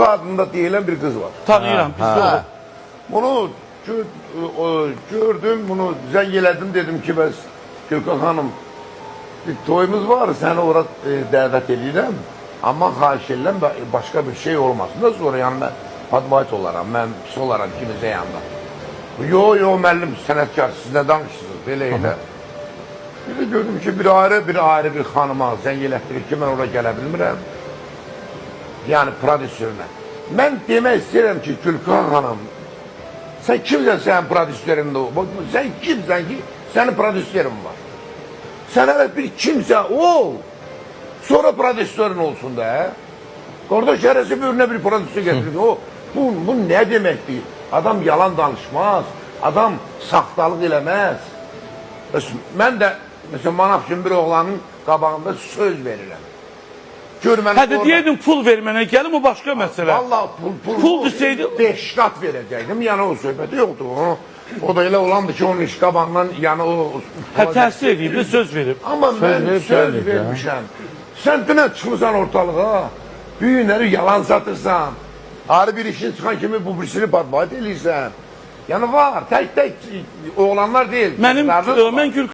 adında deyilən bir kız var. Tanıyıram, biz de olur. Bunu gördüm, bunu zəng elədim, dedim ki, bəs Gülkan Hanım, bir toyumuz var, səni ora dəvət edirəm. Amma xahiş edirəm, başqa bir şey olmasın da sonra yəni mən advayt olaram, mən pis olaram kimizə yanında. Yo, müəllim, sənətkar, siz nə danışırsınız, belə elə. Bir de gördüm ki, bir ayrı bir xanıma zəng elətdirir ki, mən ora gələ bilmirəm. Yəni, prodüsörünə. Mən demək istəyirəm ki, Gülkan Hanım, sən kimsən sənin prodüsörün də o? Sən kimsən ki, sənin prodüsörün var. Sən hələ bir kimsə ol, sonra prodüsörün olsun da. Qardaş, hərəsi bir bir prodüsör getirir. Bu nə deməkdir? Adam yalan danışmaz, adam saxtalıq eləməz. Mən də, məsələn, Manaf kimi bir oğlanın qabağında söz verirəm. Hadi deyəydin pul vermənə gəlim, o başqa məsələ. Vallahi pul deseydi 5 qat verəcəkdim, yəni o söhbəti yoxdur. O da elə olandı ki, onun iş qabağından, yəni o... Təhsil edeyim də söz verib. Amma mən söz vermişəm. Sən dünən çıxmışsan ortalığa, büyünləri yalan satırsan, ayrı bir işin çıxan kimi bu birisini badbayt eləyirsən. Yəni var, tək oğlanlar deyil. Mən Gülkan